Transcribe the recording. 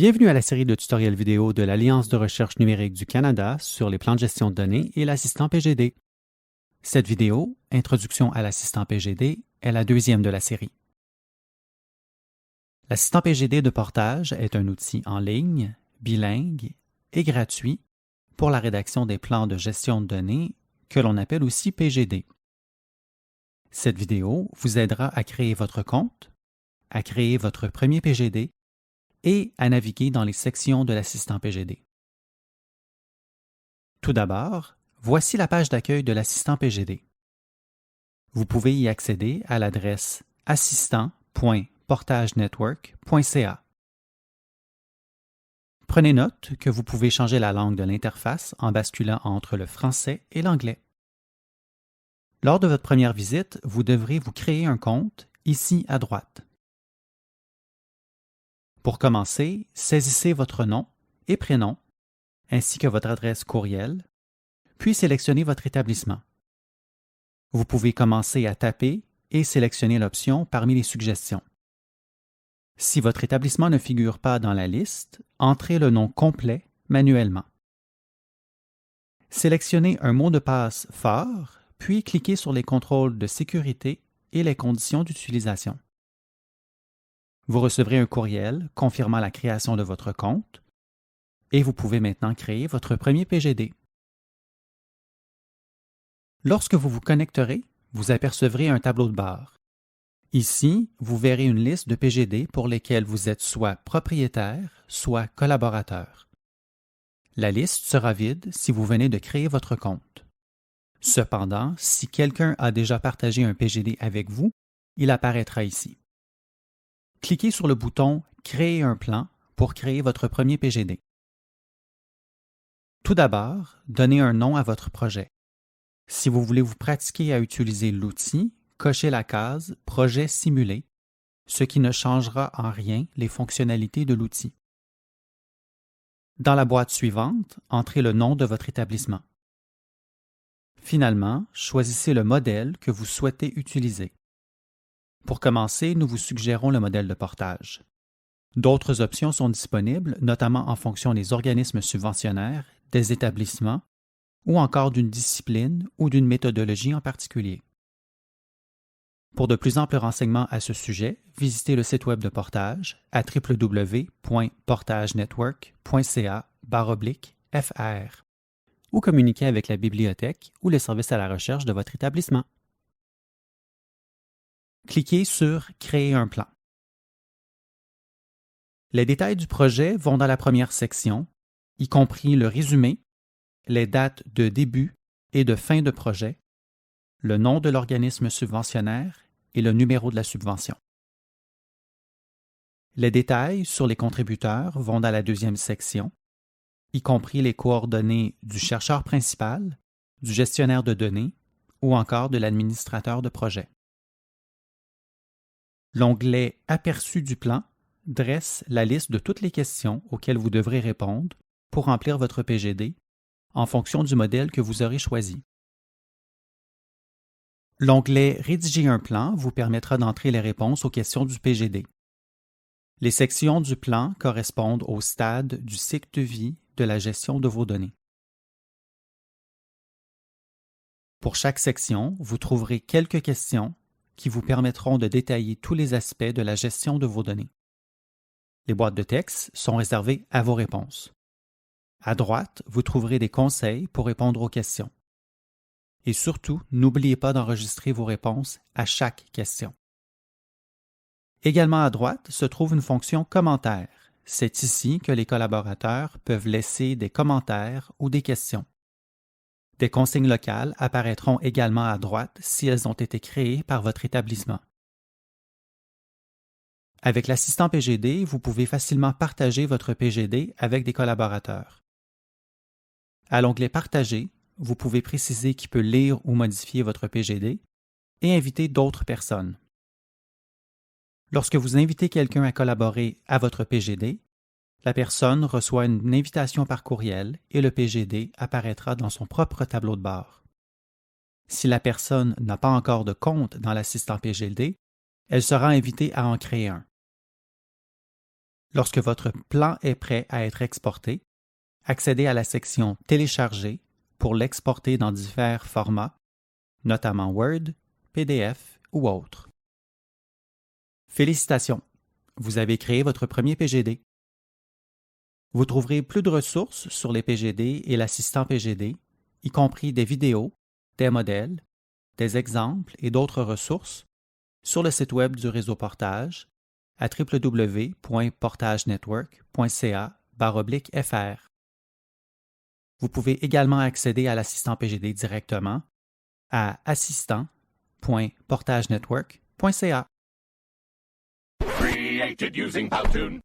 Bienvenue à la série de tutoriels vidéo de l'Alliance de recherche numérique du Canada sur les plans de gestion de données et l'assistant PGD. Cette vidéo, Introduction à l'assistant PGD, est la deuxième de la série. L'assistant PGD de portage est un outil en ligne, bilingue et gratuit pour la rédaction des plans de gestion de données que l'on appelle aussi PGD. Cette vidéo vous aidera à créer votre compte, à créer votre premier PGD et à naviguer dans les sections de l'assistant PGD. Tout d'abord, voici la page d'accueil de l'assistant PGD. Vous pouvez y accéder à l'adresse assistant.portagenetwork.ca. Prenez note que vous pouvez changer la langue de l'interface en basculant entre le français et l'anglais. Lors de votre première visite, vous devrez vous créer un compte ici à droite. Pour commencer, saisissez votre nom et prénom, ainsi que votre adresse courriel, puis sélectionnez votre établissement. Vous pouvez commencer à taper et sélectionner l'option parmi les suggestions. Si votre établissement ne figure pas dans la liste, entrez le nom complet manuellement. Sélectionnez un mot de passe fort, puis cliquez sur les contrôles de sécurité et les conditions d'utilisation. Vous recevrez un courriel confirmant la création de votre compte et vous pouvez maintenant créer votre premier PGD. Lorsque vous vous connecterez, vous apercevrez un tableau de bord. Ici, vous verrez une liste de PGD pour lesquels vous êtes soit propriétaire, soit collaborateur. La liste sera vide si vous venez de créer votre compte. Cependant, si quelqu'un a déjà partagé un PGD avec vous, il apparaîtra ici. Cliquez sur le bouton « Créer un plan » pour créer votre premier PGD. Tout d'abord, donnez un nom à votre projet. Si vous voulez vous pratiquer à utiliser l'outil, cochez la case « Projet simulé », ce qui ne changera en rien les fonctionnalités de l'outil. Dans la boîte suivante, entrez le nom de votre établissement. Finalement, choisissez le modèle que vous souhaitez utiliser. Pour commencer, nous vous suggérons le modèle de portage. D'autres options sont disponibles, notamment en fonction des organismes subventionnaires, des établissements ou encore d'une discipline ou d'une méthodologie en particulier. Pour de plus amples renseignements à ce sujet, visitez le site web de portage à www.portagenetwork.ca/fr ou communiquez avec la bibliothèque ou les services à la recherche de votre établissement. Cliquez sur « Créer un plan ». Les détails du projet vont dans la première section, y compris le résumé, les dates de début et de fin de projet, le nom de l'organisme subventionnaire et le numéro de la subvention. Les détails sur les contributeurs vont dans la deuxième section, y compris les coordonnées du chercheur principal, du gestionnaire de données ou encore de l'administrateur de projet. L'onglet « Aperçu du plan » dresse la liste de toutes les questions auxquelles vous devrez répondre pour remplir votre PGD en fonction du modèle que vous aurez choisi. L'onglet « Rédiger un plan » vous permettra d'entrer les réponses aux questions du PGD. Les sections du plan correspondent au stade du cycle de vie de la gestion de vos données. Pour chaque section, vous trouverez quelques questions qui vous permettront de détailler tous les aspects de la gestion de vos données. Les boîtes de texte sont réservées à vos réponses. À droite, vous trouverez des conseils pour répondre aux questions. Et surtout, n'oubliez pas d'enregistrer vos réponses à chaque question. Également à droite se trouve une fonction « Commentaires ». C'est ici que les collaborateurs peuvent laisser des commentaires ou des questions. Des consignes locales apparaîtront également à droite si elles ont été créées par votre établissement. Avec l'assistant PGD, vous pouvez facilement partager votre PGD avec des collaborateurs. À l'onglet « Partager », vous pouvez préciser qui peut lire ou modifier votre PGD et inviter d'autres personnes. Lorsque vous invitez quelqu'un à collaborer à votre PGD, la personne reçoit une invitation par courriel et le PGD apparaîtra dans son propre tableau de bord. Si la personne n'a pas encore de compte dans l'assistant PGD, elle sera invitée à en créer un. Lorsque votre plan est prêt à être exporté, accédez à la section Télécharger pour l'exporter dans divers formats, notamment Word, PDF ou autres. Félicitations! Vous avez créé votre premier PGD. Vous trouverez plus de ressources sur les PGD et l'assistant PGD, y compris des vidéos, des modèles, des exemples et d'autres ressources sur le site web du réseau Portage à www.portagenetwork.ca/fr. Vous pouvez également accéder à l'assistant PGD directement à assistant.portagenetwork.ca. Created using Powtoon.